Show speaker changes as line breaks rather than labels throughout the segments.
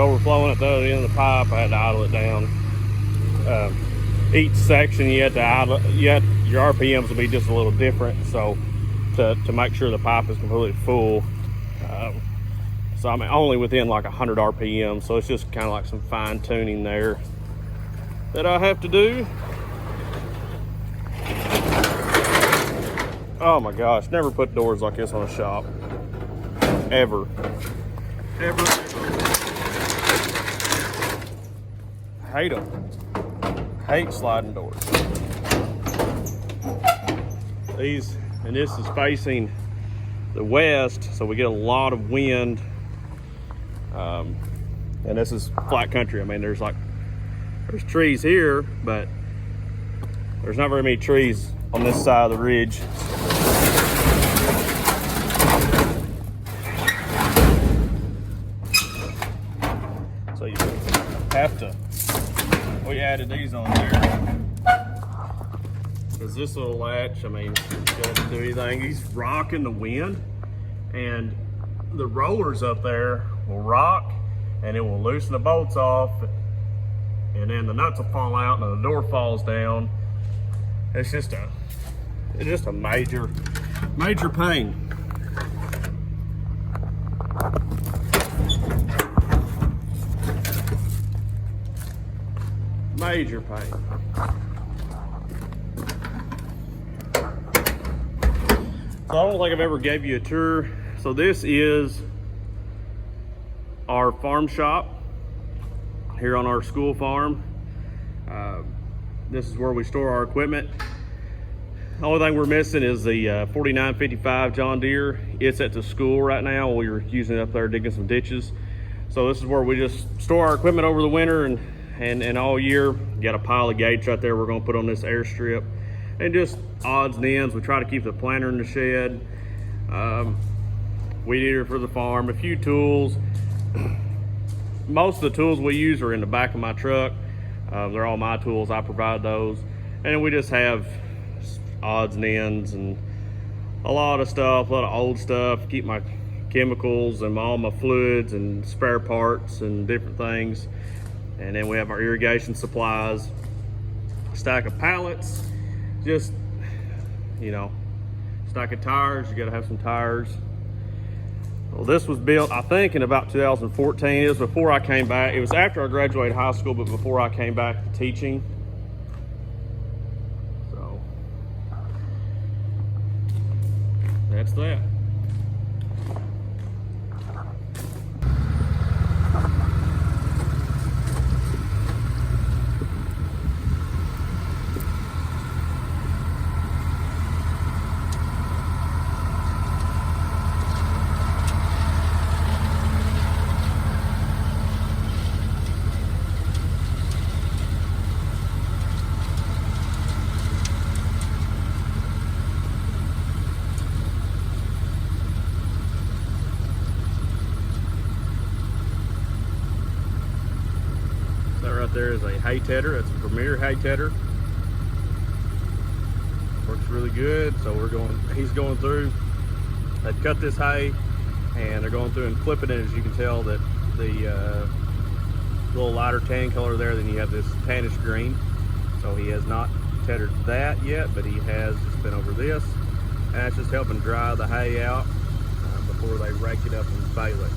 overflowing at the other end of the pipe, I had to idle it down. Each section you had to idle, your RPMs will be just a little different, so to make sure the pipe is completely full. So I'm only within like 100 RPM, so it's just kind of like some fine tuning there that I have to do. Oh my gosh, never put doors like this on a shop. Ever. Ever. Hate them. Hate sliding doors. These, and this is facing the west, so we get a lot of wind. And this is flat country. I mean, there's trees here, but there's not very many trees on this side of the ridge. So you have to, we added these on there. Because this little latch, I mean, doesn't do anything. He's rocking the wind, and the rollers up there will rock, and it will loosen the bolts off, and then the nuts will fall out, and the door falls down. It's just a major pain. Major pain. So I don't think I've ever gave you a tour. So this is our farm shop here on our school farm. This is where we store our equipment. The only thing we're missing is the 4955 John Deere. It's at the school right now. We're using it up there digging some ditches. So this is where we just store our equipment over the winter and all year. Got a pile of gates right there we're gonna put on this airstrip. And just odds and ends. We try to keep the planter in the shed. Weed eater for the farm, a few tools. Most of the tools we use are in the back of my truck. They're all my tools, I provide those. And we just have odds and ends and a lot of stuff, a lot of old stuff, keep my chemicals and all my fluids and spare parts and different things. And then we have our irrigation supplies, stack of pallets, just, you know, stack of tires, you gotta have some tires. Well, this was built, I think, in about 2014. It was before I came back. It was after I graduated high school, but before I came back to teaching. So, that's that. Right there is a hay tedder. It's a Premier hay tedder. Works really good. So he's going through. They cut this hay and they're going through and flipping it. As you can tell that the little lighter tan color there, then you have this tannish green. So he has not tethered that yet, but he has just been over this. And that's just helping dry the hay out before they rake it up and bale it.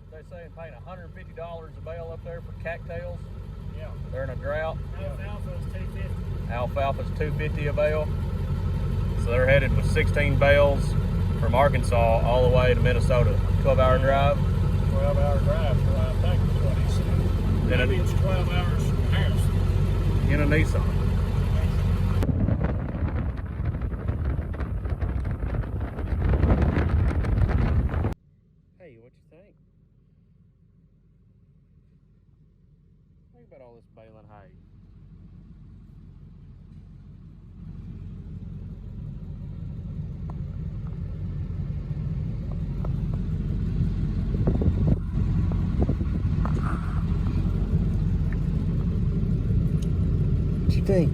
They saying paying $150 a bale up there for cattails. Yeah. They're in a drought.
Alfalfa's $250.
Alfalfa's $250 a bale. So they're headed with 16 bales from Arkansas all the way to Minnesota. 12-hour drive.
12-hour drive for I think is what he said. That means 12 hours from Harrison.
In a Nissan. this baling hay. What you think?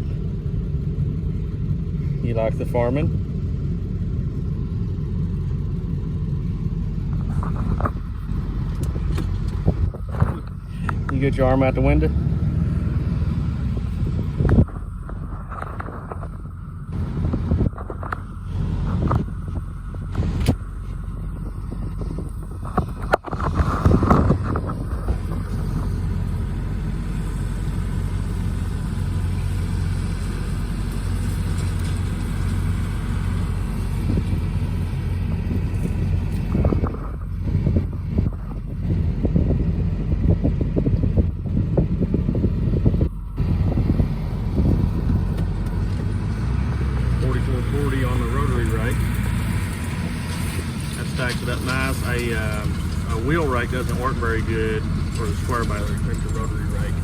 You like the farming? You get your arm out the window? On the rotary rake. That stacks it up nice. A wheel rake doesn't work very good for the square baler, except the rotary rake.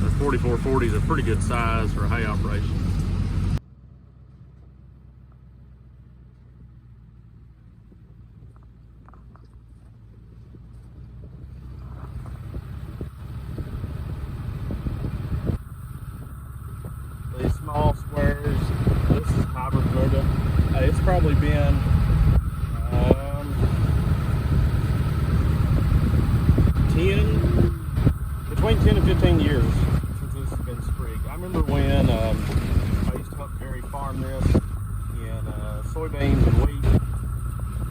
The 4440 is a pretty good size for a hay operation. These small squares, this is my Bermuda. It's probably been between 10 and 15 years since this has been sprigged. I remember when I used to help Jerry farm this in soybeans and wheat.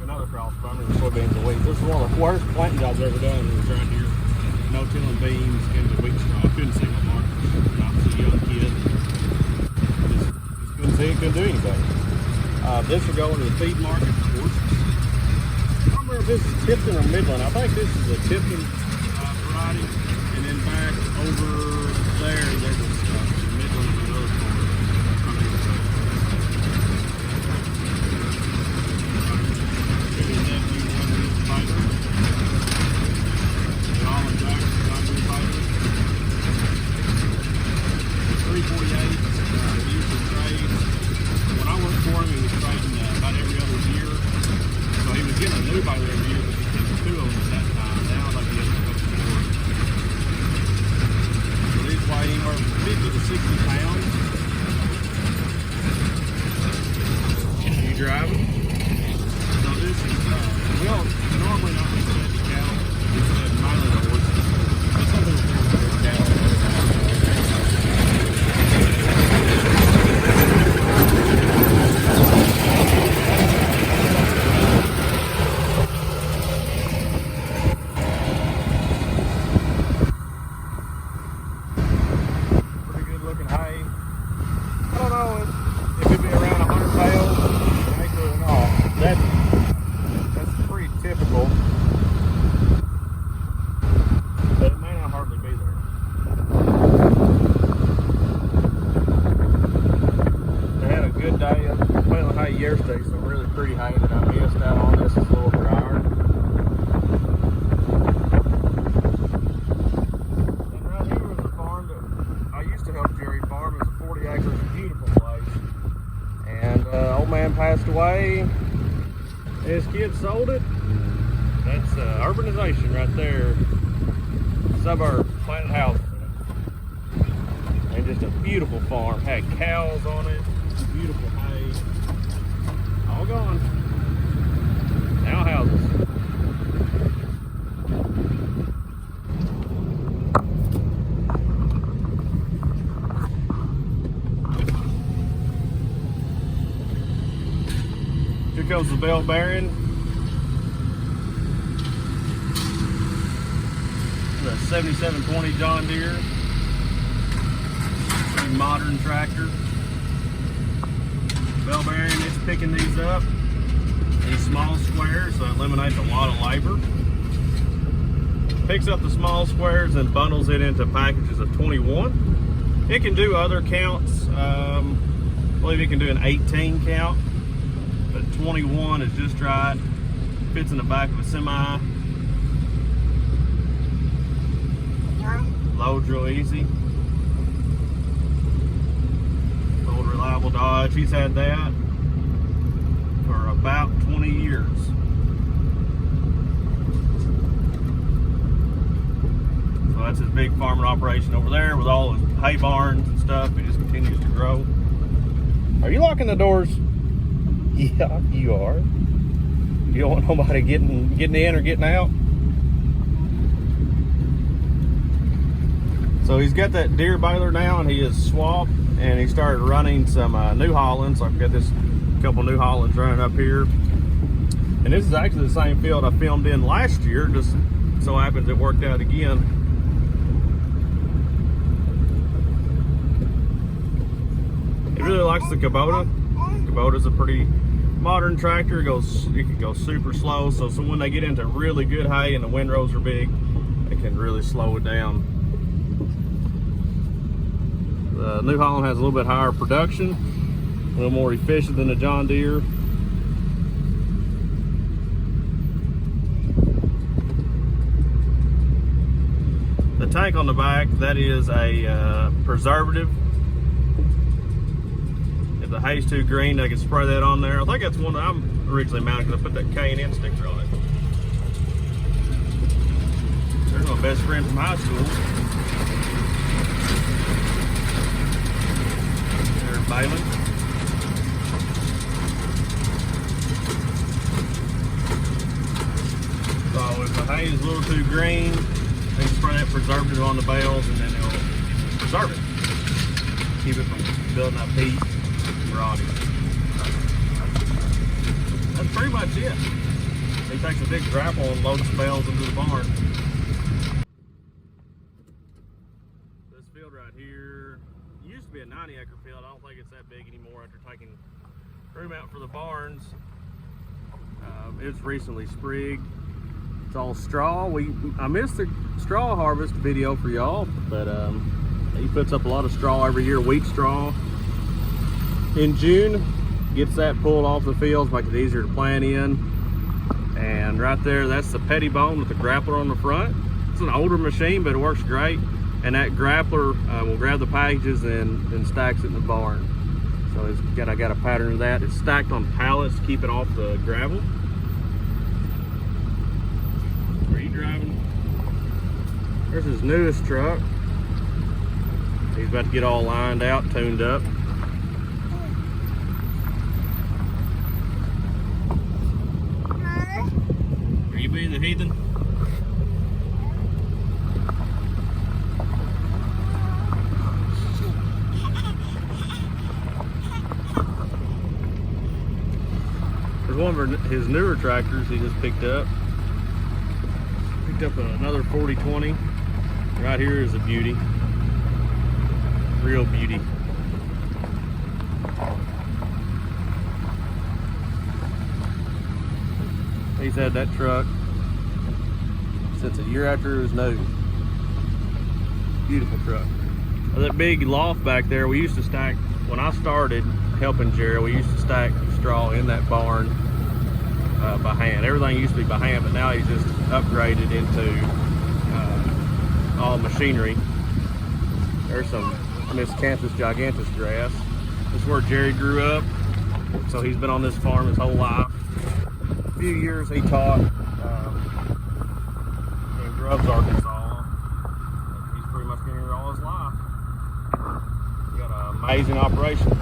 Another cross, but I remember soybeans and wheat. This is one of the worst planting jobs I've ever done. It was right here. No tilling beans into wheat straw. I couldn't see my mark. I was a young kid. Couldn't see it, couldn't do anything. This will go into the feed market, of course. I don't remember if this is Tipton or Midland. I think this is a Tipton variety. And then back over there, there's a Midland and another farm. Driving. So this is, well, normally not with cattle, it's mainly the horses. But something with cattle. Pretty good looking hay. I don't know if it'd be around 100 bales. That's pretty typical, but it may not hardly be there. I had a good day of baling hay yesterday, some really pretty hay that I missed out on. This is a little drier. And right here was a farm that I used to help Jerry farm. It's 40 acres, a beautiful place. And old man passed away. His kids sold it. That's urbanization right there. Suburb, planted houses in it. And just a beautiful farm. Had cows on it. Beautiful hay. All gone. Now houses. Here comes the bell bearing. The 7720 John Deere. Pretty modern tractor. Bell bearing, it's picking these up. These small squares, so it eliminates a lot of labor. Picks up the small squares and bundles it into packages of 21. It can do other counts. I believe it can do an 18 count. But 21 is just right. Fits in the back of a semi. Loads real easy. Old reliable Dodge. He's had that for about 20 years. So that's his big farming operation over there with all his hay barns and stuff. He just continues to grow. Are you locking the doors? Yeah, you are. You don't want nobody getting in or getting out? So he's got that deer baler now, and he has swapped, and he started running some New Hollands. I've got this couple New Hollands running up here. And this is actually the same field I filmed in last year. Just so happens it worked out again. He really likes the Kubota. Kubota's a pretty modern tractor. It can go super slow. So when they get into really good hay and the windrows are big, it can really slow it down. The New Holland has a little bit higher production, a little more efficient than the John Deere. The tank on the back, that is a preservative. If the hay's too green, I can spray that on there. I think that's one that I'm originally mounted because I put that K&N sticker on it. There's my best friend from high school. There's Balin. So if the hay is a little too green, they can spray that preservative on the bales and then it'll preserve it. Keep it from building up heat and rotting. That's pretty much it. He takes a big grapple and loads the bales into the barn. This field right here used to be a 90-acre field. I don't think it's that big anymore after taking room out for the barns. It's recently sprigged. It's all straw. I missed the straw harvest video for y'all, but he puts up a lot of straw every year, wheat straw. In June, gets that pulled off the fields, makes it easier to plant in. And right there, that's the Pettibone with the grappler on the front. It's an older machine, but it works great. And that grappler will grab the packages and stacks it in the barn. So I got a pattern of that. It's stacked on pallets to keep it off the gravel. Where are you driving? There's his newest truck. He's about to get all lined out, tuned up. Are you being the heathen? There's one of his newer tractors he just picked up. Picked up another 4020. Right here is a beauty. Real beauty. He's had that truck since a year after it was new. Beautiful truck. That big loft back there, we used to stack, when I started helping Jerry, we used to stack straw in that barn by hand. Everything used to be by hand, but now he's just upgraded into all machinery. There's some Miscanthus gigantus grass. This is where Jerry grew up, so he's been on this farm his whole life. A few years he taught in Grubbs, Arkansas. He's pretty much been here all his life. He got an amazing operation.